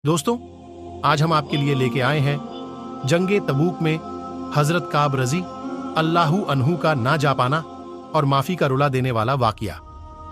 दोस्तों, आज हम आपके लिए लेके आए हैं जंगे तबूक में हजरत काब रजी अल्लाहु अन्हु का ना जा पाना और माफी का रुला देने वाला वाकया।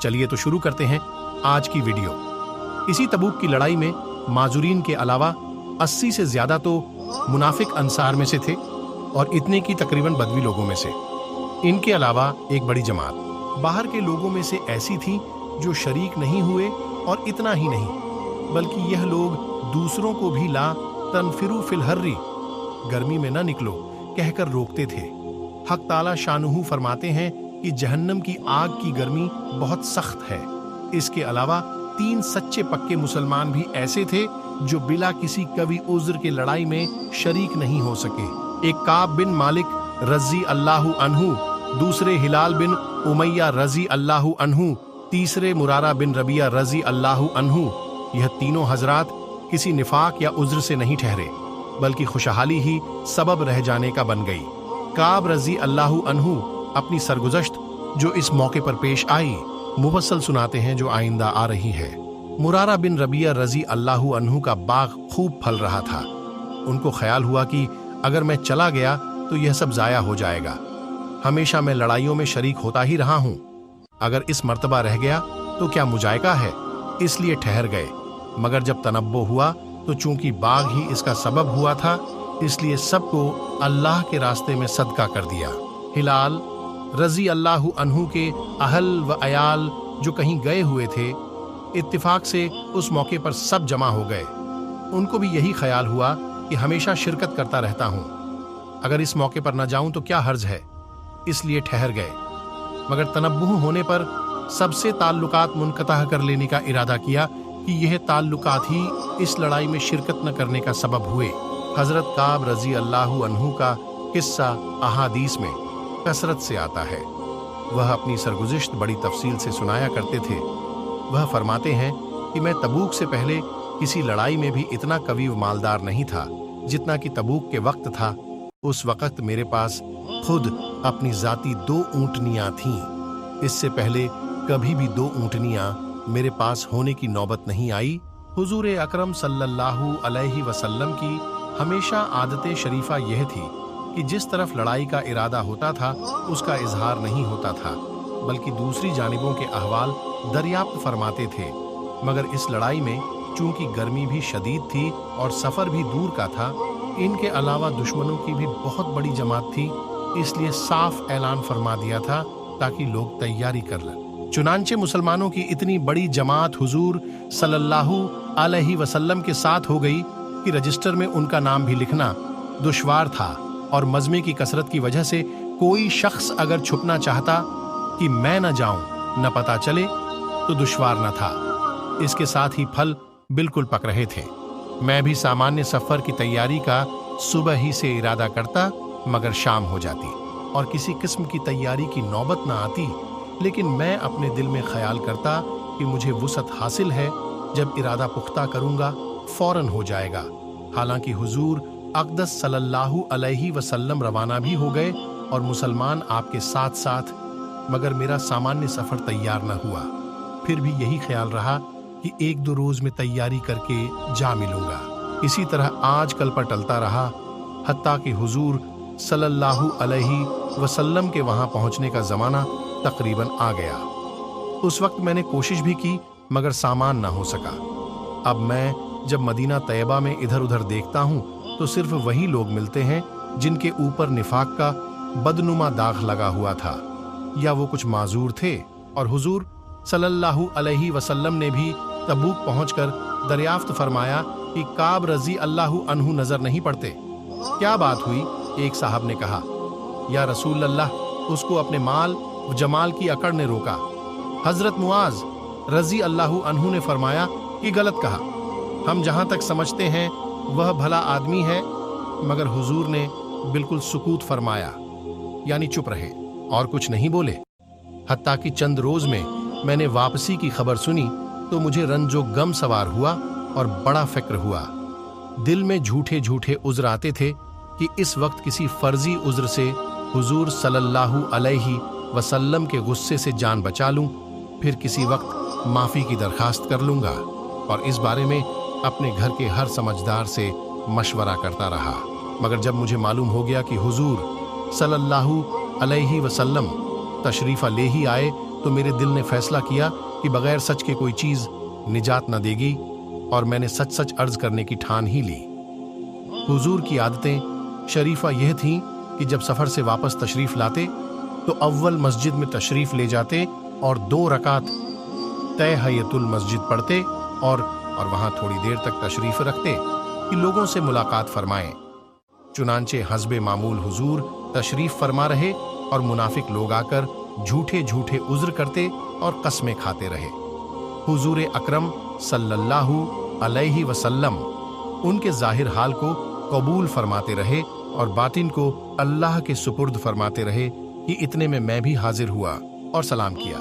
चलिए तो शुरू करते हैं आज की वीडियो। इसी तबूक की लड़ाई में माजुरीन के अलावा 80 से ज्यादा तो मुनाफिक अंसार में से थे और इतने की तकरीबन बदवी लोगों में से। इनके अलावा एक बड़ी जमात बाहर के लोगों में से ऐसी थी जो शरीक नहीं हुए, और इतना ही नहीं बल्कि यह लोग दूसरों को भी ला तनफिरु फिल हर्री, गर्मी में न निकलो, कहकर रोकते थे। हक ताला शानुहु फरमाते हैं कि जहन्नम की आग की गर्मी बहुत सख्त है। इसके अलावा 3 सच्चे पक्के मुसलमान भी ऐसे थे जो बिला किसी कवी उज़्र के लड़ाई में शरीक नहीं हो सके। एक काब बिन मालिक रजी अल्लाहु अन्हु, दूसरे हिलाल बिन उमैया रजी अल्लाहु अन्हु, तीसरे मुरारा बिन रबिया रजी अल्लाहु अन्हु। यह तीनों हजरात किसी निफाक या उज़्र से नहीं ठहरे, बल्कि खुशहाली ही सबब रह जाने का बन गई। काब रजी अल्लाहु अन्हु अपनी सरगुज़श्त जो इस मौके पर पेश आई मुफस्सल सुनाते हैं, जो आइंदा आ रही है। मुरारा बिन रबिया रजी अल्लाहु अन्हु का बाग खूब फल रहा था। उनको ख्याल हुआ कि अगर मैं चला गया तो यह सब जाया हो जाएगा। हमेशा मैं लड़ाइयों में शरीक होता ही रहा हूं, अगर इस मर्तबा रह गया तो क्या मुजायका है, इसलिए ठहर गए। मगर जब तनब्बो हुआ तो चूंकि बाग ही इसका सबब हुआ था, इसलिए सबको अल्लाह के रास्ते में सदका कर दिया। हिलाल रजी अल्लाहु अन्हु के अहल व अयाल जो कहीं गए हुए थे, इत्तिफाक से उस मौके पर सब जमा हो गए। उनको भी यही ख्याल हुआ कि हमेशा शिरकत करता रहता हूं, अगर इस मौके पर न जाऊं तो क्या हर्ज है, इसलिए ठहर गए। मगर तनब्बुह होने पर सबसे ताल्लुकात मुनक़ता कर लेने का इरादा किया कि यह ताल्लुकात ही इस लड़ाई में शिरकत न करने का सबब हुए। हजरत काब रजी अल्लाहु अन्हु का किस्सा अहादीस में कसरत से आता है। वह अपनी सरगुज़िश्त बड़ी तफसील से सुनाया करते थे। वह फरमाते हैं कि मैं तबूक से पहले किसी लड़ाई में भी इतना कवी व मालदार नहीं था जितना कि तबूक के वक्त था। उस वक्त मेरे पास खुद अपनी जाती 2 ऊँटनियाँ थीं। इससे पहले कभी भी 2 ऊँटनियाँ मेरे पास होने की नौबत नहीं आई। हुजूर अकरम सल्लल्लाहु अलैहि वसल्लम की हमेशा आदत शरीफा यह थी कि जिस तरफ लड़ाई का इरादा होता था उसका इजहार नहीं होता था, बल्कि दूसरी जानिबों के अहवाल दरियाफ्त फरमाते थे। मगर इस लड़ाई में चूंकि गर्मी भी शदीद थी और सफ़र भी दूर का था, इनके अलावा दुश्मनों की भी बहुत बड़ी जमात थी, इसलिए साफ ऐलान फरमा दिया था ताकि लोग तैयारी कर लें। चुनांचे मुसलमानों की इतनी बड़ी जमात हुजूर सल्लल्लाहु अलैहि वसल्लम के साथ हो गई कि रजिस्टर में उनका नाम भी लिखना दुश्वार था, और मजमे की कसरत की वजह से कोई शख्स अगर छुपना चाहता कि मैं न जाऊं, न पता चले, तो दुश्वार न था। इसके साथ ही फल बिल्कुल पक रहे थे। मैं भी सामान्य सफर की तैयारी का सुबह ही से इरादा करता, मगर शाम हो जाती और किसी किस्म की तैयारी की नौबत न आती। लेकिन मैं अपने दिल में ख्याल करता कि मुझे वुसअत हासिल है, जब इरादा पुख्ता करूंगा फौरन हो जाएगा। हालांकि हुजूर अक़दस सल्लल्लाहु अलैहि वसल्लम रवाना भी हो गए और मुसलमान आपके साथ साथ, मगर मेरा सामान्य सफ़र तैयार न हुआ। फिर भी यही ख्याल रहा कि 1-2 रोज़ में तैयारी करके जा मिलूंगा। इसी तरह आज कल पर टलता रहा, हत्ता कि हुजूर सल्लल्लाहु अलैहि वसल्लम के वहाँ पहुँचने का ज़माना तकरीबन आ गया। उस वक्त मैंने कोशिश भी की, मगर सामान ना हो सका। अब मैं जब मदीना तैयबा में इधर उधर देखता हूँ तो सिर्फ वही लोग मिलते हैं जिनके ऊपर निफाक का बदनुमा दाग लगा हुआ था, या वो कुछ माजूर थे। और हुजूर सल्लल्लाहु अलैहि वसल्लम ने भी तबूक पहुंचकर दरियाफ्त फरमाया कि काब रजी अल्लाहु अन्हु नजर नहीं पड़ते। क्या बात हुई? एक साहब ने कहा, या रसूल अल्लाह, उसको अपने माल व जमाल की अकड़ ने रोका। हजरत मुआज रजी अल्लाहु अन्हु ने फरमाया कि गलत कहा, हम जहां तक समझते हैं वह भला आदमी है। मगर हुजूर ने बिल्कुल सुकूत फरमाया, यानी चुप रहे और कुछ नहीं बोले। हत्ता कि चंद रोज में मैंने वापसी की खबर सुनी तो मुझे रंजो गम सवार हुआ और बड़ा फिक्र हुआ। दिल में झूठे झूठे उज़्र आते थे कि इस वक्त किसी फर्जी उज़्र से हुजूर सल्लल्लाहु अलैहि वसल्लम के गुस्से से जान बचा लूं, फिर किसी वक्त माफ़ी की दरखास्त कर लूंगा। और इस बारे में अपने घर के हर समझदार से मशवरा करता रहा, मगर जब मुझे मालूम हो गया कि हुजूर सल्लल्लाहु अलैहि वसल्लम तशरीफ़ा ले ही आए, तो मेरे दिल ने फैसला किया कि बगैर सच के कोई चीज़ निजात न देगी, और मैंने सच सच अर्ज करने की ठान ही ली। हुजूर की आदतें शरीफा यह थीं कि जब सफ़र से वापस तशरीफ़ लाते तो अव्वल मस्जिद में तशरीफ़ ले जाते और 2 रकात तहय्यतुल मस्जिद पढ़ते और वहाँ थोड़ी देर तक तशरीफ़ रखते कि लोगों से मुलाकात फरमाएं। चुनांचे हस्बे मामूल हुजूर तशरीफ़ फरमा रहे और मुनाफिक लोग आकर झूठे झूठे उज़्र करते और कस्में खाते रहे। हुजूर अकरम सल्लल्लाहु अलैहि वसल्लम उनके ज़ाहिर हाल को कबूल फरमाते रहे और बातिन को अल्लाह के सुपुर्द फरमाते रहे कि इतने में मैं भी हाजिर हुआ और सलाम किया।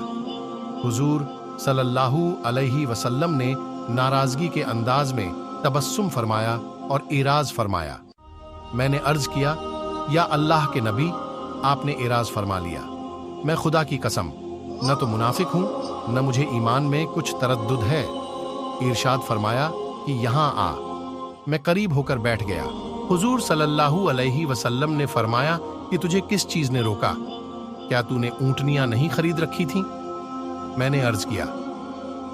हुजूर सल्लल्लाहु अलैहि वसल्लम ने नाराज़गी के अंदाज में तबस्सुम फरमाया और इराज़ फरमाया। मैंने अर्ज़ किया, या अल्लाह के नबी, आपने इराज़ फरमा लिया। मैं खुदा की कसम न तो मुनाफिक हूँ, न मुझे ईमान में कुछ तरद्दुद है। इरशाद फरमाया कि यहाँ आ। मैं करीब होकर बैठ गया। हुजूर सल्लल्लाहु अलैहि वसल्लम ने फरमाया कि तुझे किस चीज़ ने रोका? क्या तूने ऊँटनियाँ नहीं खरीद रखी थीं? मैंने अर्ज़ किया,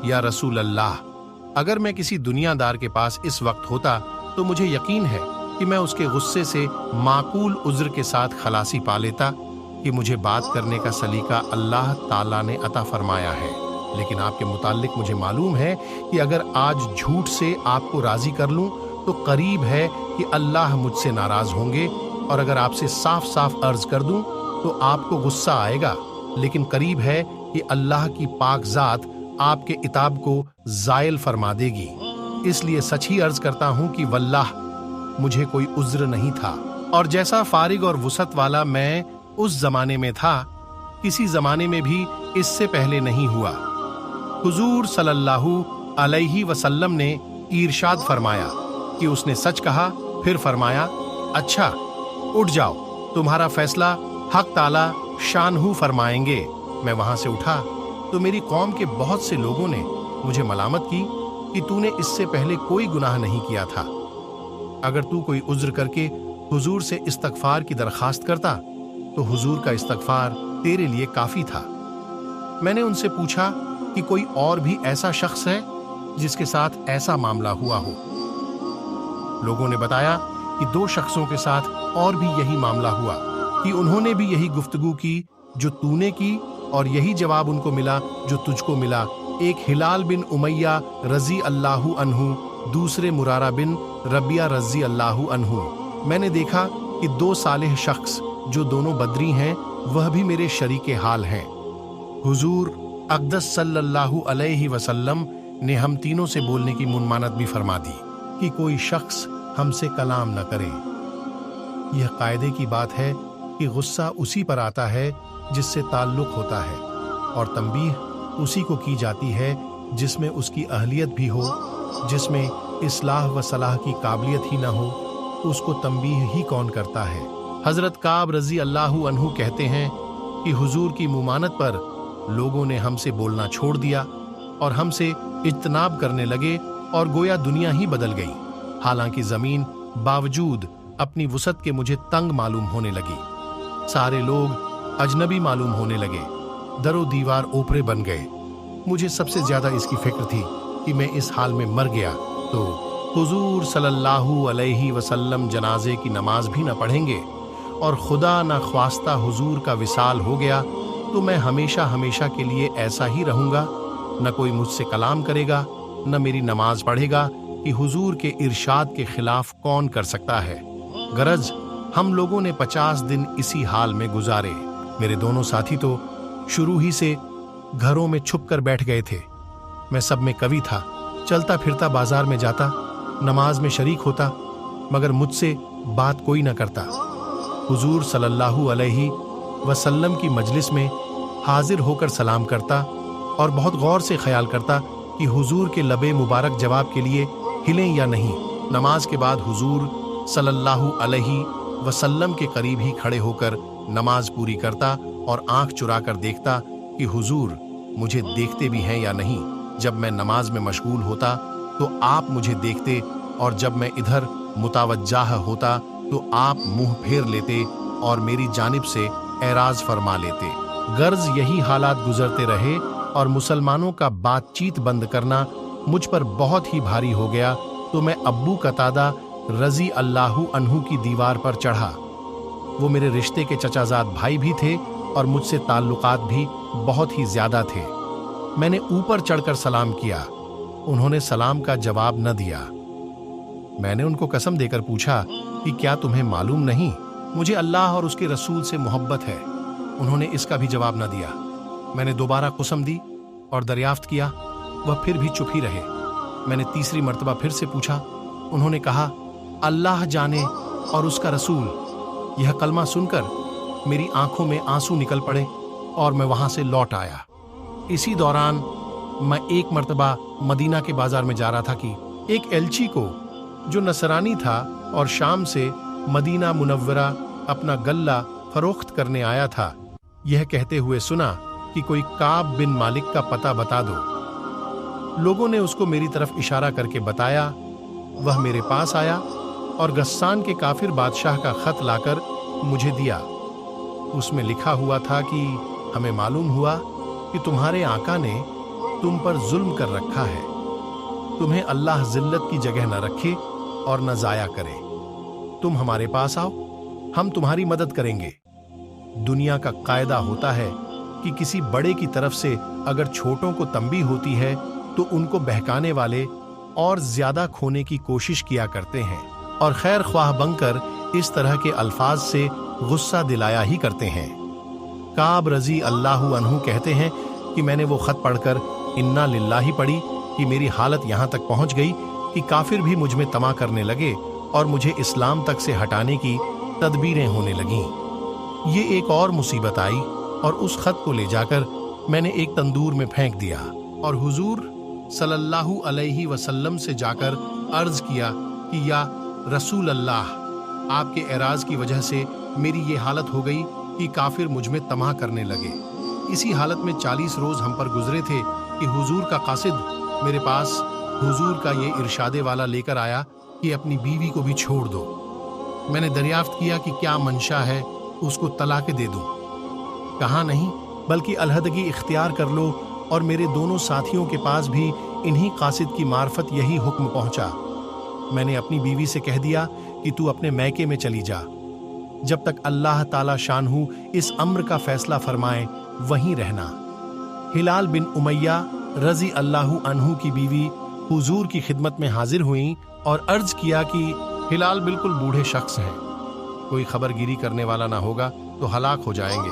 या रसूल अल्लाह, अगर मैं किसी दुनियादार के पास इस वक्त होता तो मुझे यकीन है कि मैं उसके गुस्से से माकूल उज़्र के साथ खलासी पा लेता कि मुझे बात करने का सलीका अल्लाह ताला ने अता फरमाया है। लेकिन आपके मुताल्लिक मुझे मालूम है कि अगर आज झूठ से आपको राज़ी कर लूँ तो करीब है कि अल्लाह मुझसे नाराज़ होंगे, और अगर आपसे साफ साफ अर्ज़ कर दूँ तो आपको गुस्सा आएगा, लेकिन करीब है कि अल्लाह की पाक ज़ात आपके इताब को ज़ायल फरमा देगी। इसलिए सच ही अर्ज़ करता हूँ कि वल्लाह मुझे कोई उज़्र नहीं था, और जैसा फारिग और वुसत वाला मैं उस ज़माने में था, किसी ज़माने में भी इससे पहले नहीं हुआ। हुजूर सल्लल्लाहु अलैहि वसल्लम ने इरशाद फरमाया कि उसने सच कहा। फिर फरमाया, अच्छा उठ जाओ, तुम्हारा फैसला हक ताला शानहू फरमाएंगे। मैं वहां से उठा तो मेरी कौम के बहुत से लोगों ने मुझे मलामत की कि तूने इससे पहले कोई गुनाह नहीं किया था। अगर तू कोई उज़्र करके हुजूर से इस्तगफार की दरखास्त करता तो हुजूर का इस्तगफार तेरे लिए काफी था। मैंने उनसे पूछा कि कोई और भी ऐसा शख्स है जिसके साथ ऐसा मामला हुआ हो। लोगों ने बताया कि 2 शख्सों के साथ और भी यही मामला हुआ कि उन्होंने भी यही गुफ्तगू की जो तूने की, और यही जवाब उनको मिला जो तुझको मिला। एक हिलाल बिन उमैया रजी अल्लाहु अन्हु, दूसरे मुरारा बिन रबिया रजी अल्लाहु अन्हु। मैंने देखा कि 2 सालेह शख्स जो दोनों बदरी हैं वह भी मेरे शरीके हाल हैं। हुजूर अक़दस सल्लल्लाहु अलैहि वसल्लम ने हम तीनों से बोलने की मुनमानत भी फरमा दी कि कोई शख्स हमसे कलाम न करे। यह कायदे की बात है कि गुस्सा उसी पर आता है जिससे ताल्लुक होता है, और तंबीह उसी को की जाती है जिसमें उसकी अहलियत भी हो। जिसमें इस्लाह व सलाह की काबिलियत ही न हो, उसको तंबीह ही कौन करता है। हज़रत काब रज़ी अल्लाहु अन्हु कहते हैं कि हुजूर की मुमानत पर लोगों ने हमसे बोलना छोड़ दिया और हमसे इज्तनाब करने लगे, और गोया दुनिया ही बदल गई। हालांकि ज़मीन बावजूद अपनी वुसत के मुझे तंग मालूम होने लगी। सारे लोग अजनबी मालूम होने लगे, दरो दीवार ओपरे बन गए। मुझे सबसे ज़्यादा इसकी फिक्र थी कि मैं इस हाल में मर गया तो हुजूर सल्लल्लाहु अलैहि वसल्लम जनाजे की नमाज भी न पढ़ेंगे, और खुदा न ख्वास्ता हुजूर का विसाल हो गया तो मैं हमेशा हमेशा के लिए ऐसा ही रहूँगा। न कोई मुझसे कलाम करेगा, न मेरी नमाज पढ़ेगा कि हुजूर के इरशाद के खिलाफ कौन कर सकता है। गरज हम लोगों ने 50 दिन इसी हाल में गुजारे। मेरे दोनों साथी तो शुरू ही से घरों में छुप कर बैठ गए थे। मैं सब में कवि था, चलता फिरता बाजार में जाता, नमाज में शरीक होता, मगर मुझसे बात कोई न करता। हुजूर सल्लल्लाहु अलैहि वसल्लम की मजलिस में हाजिर होकर सलाम करता और बहुत गौर से ख्याल करता कि हुजूर के लबे मुबारक जवाब के लिए हिलें या नहीं। नमाज के बाद हुजूर सल्लल्लाहु अलैहि वसल्लम के करीब ही खड़े होकर नमाज पूरी करता और आंख चुरा कर देखता कि हुजूर मुझे देखते भी हैं या नहीं। जब मैं नमाज में मशगूल होता तो आप मुझे देखते और जब मैं इधर मुतावज्जाह होता तो आप मुंह फेर लेते और मेरी जानिब से एराज फरमा लेते। गर्ज यही हालात गुजरते रहे और मुसलमानों का बातचीत बंद करना मुझ पर बहुत ही भारी हो गया, तो मैं अब्बू कतादा रजी अल्लाहु अन्हु की दीवार पर चढ़ा। वो मेरे रिश्ते के चचाजाद भाई भी थे और मुझसे ताल्लुकात भी बहुत ही ज्यादा थे। मैंने ऊपर चढ़कर सलाम किया। उन्होंने सलाम का जवाब न दिया। मैंने उनको कसम देकर पूछा कि क्या तुम्हें मालूम नहीं मुझे अल्लाह और उसके रसूल से मोहब्बत है? उन्होंने इसका भी जवाब न दिया। मैंने दोबारा कसम दी और दरियाफ्त किया, वह फिर भी चुप ही रहे। मैंने तीसरी मर्तबा फिर से पूछा। उन्होंने कहा, अल्लाह जाने और उसका रसूल। यह कलमा सुनकर मेरी आंखों में आंसू निकल पड़े और मैं वहां से लौट आया। इसी दौरान मैं एक मर्तबा मदीना के बाजार में जा रहा था कि एक एलची को, जो नसरानी था और शाम से मदीना मुनव्वरा अपना गल्ला फरोख्त करने आया था, यह कहते हुए सुना कि कोई काब बिन मालिक का पता बता दो। लोगों ने उसको मेरी तरफ इशारा करके बताया। वह मेरे पास आया और गस्सान के काफिर बादशाह का खत लाकर मुझे दिया। उसमें लिखा हुआ था कि हमें मालूम हुआ कि तुम्हारे आका ने तुम पर जुल्म कर रखा है। तुम्हें अल्लाह जिल्लत की जगह न रखे और न जाया करे। तुम हमारे पास आओ, हम तुम्हारी मदद करेंगे। दुनिया का कायदा होता है कि किसी बड़े की तरफ से अगर छोटों को तंबी होती है तो उनको बहकाने वाले और ज्यादा खोने की कोशिश किया करते हैं और खैर ख्वाह बनकर इस तरह के अल्फाज से गुस्सा दिलाया ही करते हैं। काब रजी अल्लाहु अन्हु कहते हैं कि मैंने वो खत पढ़कर इन्ना लिल्लाही पढ़ी कि मेरी हालत यहाँ तक पहुँच गई कि काफिर भी मुझ में तमा करने लगे और मुझे इस्लाम तक से हटाने की तदबीरें होने लगीं। ये एक और मुसीबत आई और उस खत को ले जाकर मैंने एक तंदूर में फेंक दिया और हुजूर सल्लल्लाहु अलैहि वसल्लम से जाकर अर्ज किया कि या रसूल अल्लाह, आपके एराज की वजह से मेरी ये हालत हो गई कि काफिर मुझ में तमा करने लगे। इसी हालत में 40 रोज हम पर गुजरे थे कि हुजूर का कासिद मेरे पास हुजूर का ये इरशादे वाला लेकर आया कि अपनी बीवी को भी छोड़ दो। मैंने दरियाफ्त किया कि क्या मंशा है, उसको तलाक दे दूं। कहा नहीं, बल्कि अलहदगी इख्तियार कर लो। और मेरे दोनों साथियों के पास भी इन्हीं कासिद की मार्फत यही हुक्म पहुंचा। मैंने अपनी बीवी से कह दिया कि तू अपने मैके में चली जा, जब तक अल्लाह ताला शानहू इस अम्र का फैसला फरमाए वहीं रहना। हिलाल बिन उमैया रजी अल्लाहु अन्हु की बीवी हुजूर की खिदमत में हाजिर हुई और अर्ज किया कि हिलाल बिल्कुल बूढ़े शख्स हैं, कोई खबरगिरी करने वाला ना होगा तो हलाक हो जाएंगे।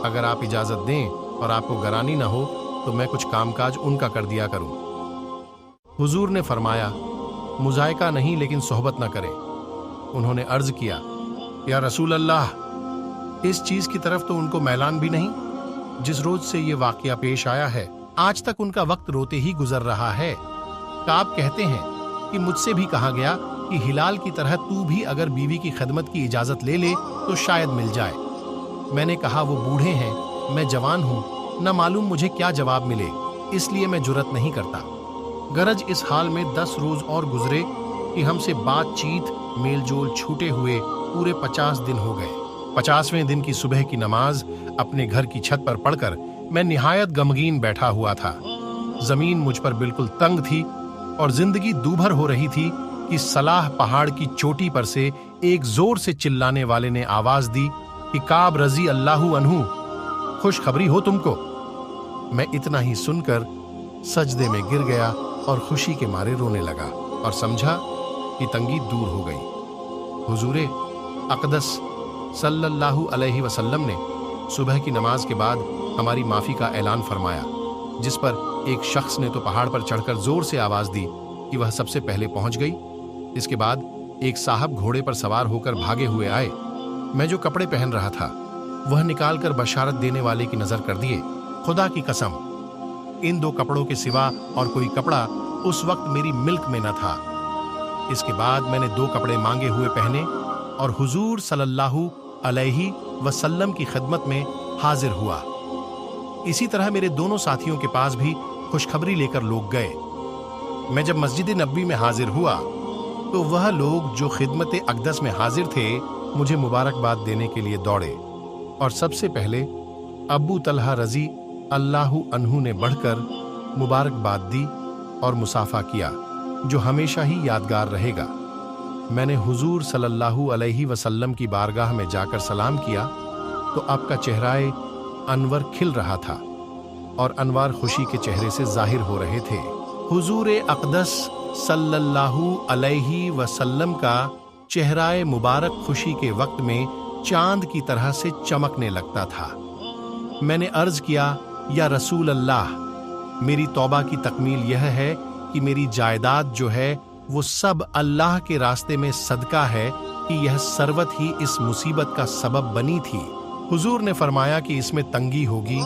अगर आप इजाजत दें और आपको गरानी ना हो तो मैं कुछ कामकाज उनका कर दिया करूं। हुजूर ने फरमाया, मुजायका नहीं लेकिन सोहबत ना करें। उन्होंने अर्ज किया, या रसूल अल्लाह, इस चीज की तरफ तो उनको मैलान भी नहीं। जिस रोज से ये वाकया पेश आया है आज तक उनका वक्त रोते ही गुजर रहा है। काब कहते हैं कि मुझसे भी कहा गया कि हिलाल की तरह तू भी अगर बीवी की खिदमत की इजाजत ले ले तो शायद मिल जाए। मैंने कहा, वो बूढ़े हैं, मैं जवान हूं, न मालूम मुझे क्या जवाब मिले, इसलिए मैं जुर्रत नहीं करता। गरज इस हाल में 10 रोज और गुजरे कि हमसे बातचीत मेलजोल छूटे हुए पूरे 50 दिन हो गए। 50वें दिन की सुबह की नमाज अपने घर की छत पर पढ़कर मैं निहायत गमगीन बैठा हुआ था। जमीन मुझ पर बिल्कुल तंग थी और जिंदगी दूभर हो रही थी कि सलाह पहाड़ की चोटी पर से एक जोर से चिल्लाने वाले ने आवाज दी कि काब रजी अल्लाहु अन्हु, खुशखबरी हो तुमको। मैं इतना ही सुनकर सजदे में गिर गया और खुशी के मारे रोने लगा और समझा कि तंगी दूर हो गई। हुजूरे अक़दस सल्लल्लाहु अलैहि वसल्लम ने सुबह की नमाज के बाद हमारी माफी का ऐलान फरमाया, जिस पर एक शख्स ने तो पहाड़ पर चढ़कर जोर से आवाज दी कि वह सबसे पहले पहुंच गई। इसके बाद एक साहब घोड़े पर सवार होकर भागे हुए आए। मैं जो कपड़े पहन रहा था वह निकालकर बशारत देने वाले की नजर कर दिए। खुदा की कसम, इन 2 कपड़ों के सिवा और कोई कपड़ा उस वक्त मेरी मिल्क में न था। इसके बाद मैंने 2 कपड़े मांगे हुए पहने और हुजूर सल्लल्लाहु अलैहि वसल्लम की खिदमत में हाजिर हुआ। इसी तरह मेरे दोनों साथियों के पास भी खुशखबरी लेकर लोग गए। मैं जब मस्जिद नबी में हाजिर हुआ तो वह लोग जो खिदमत अक़दस में हाजिर थे मुझे मुबारकबाद देने के लिए दौड़े और सबसे पहले अबू तलहा रजी अल्लाहु अन्हु ने बढ़कर मुबारकबाद दी और मुसाफा किया, जो हमेशा ही यादगार रहेगा। मैंने हुजूर सल्लल्लाहु अलैहि वसल्लम की बारगाह में जाकर सलाम किया तो आपका चेहराए अनवर खिल रहा था और अनवार खुशी के चेहरे से जाहिर हो रहे थे। हुजूर अक़दस सल्लल्लाहु अलैहि वसल्लम का चेहराए मुबारक खुशी के वक्त में चांद की तरह से चमकने लगता था। मैंने अर्ज किया, या रसूल अल्लाह, मेरी तौबा की तकमील यह है कि मेरी जायदाद जो है वो सब अल्लाह के रास्ते में सदका है कि यह सरवत ही इस मुसीबत का सबब बनी थी। हुजूर ने फरमाया कि इसमें तंगी होगी,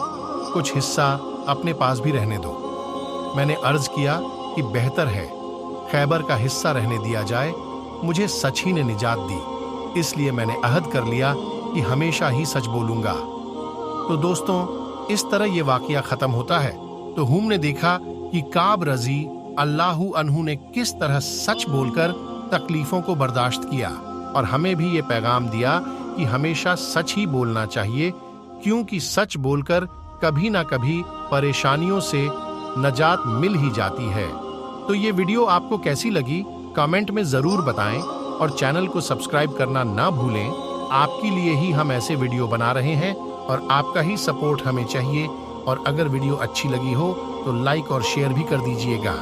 कुछ हिस्सा अपने पास भी रहने दो। मैंने अर्ज किया कि बेहतर है खैबर का हिस्सा रहने दिया जाए, मुझे सच ही ने निजात दी, इसलिए मैंने अहद कर लिया कि हमेशा ही सच बोलूंगा। तो दोस्तों, इस तरह ये वाकया खत्म होता है। तो हमने देखा कि काब रजी अल्लाहु अन्हु ने किस तरह सच बोलकर तकलीफों को बर्दाश्त किया और हमें भी ये पैगाम दिया कि हमेशा सच ही बोलना चाहिए, क्योंकि सच बोलकर कभी ना कभी परेशानियों से नजात मिल ही जाती है। तो ये वीडियो आपको कैसी लगी कमेंट में ज़रूर बताएं और चैनल को सब्सक्राइब करना ना भूलें। आपके लिए ही हम ऐसे वीडियो बना रहे हैं और आपका ही सपोर्ट हमें चाहिए। और अगर वीडियो अच्छी लगी हो तो लाइक और शेयर भी कर दीजिएगा।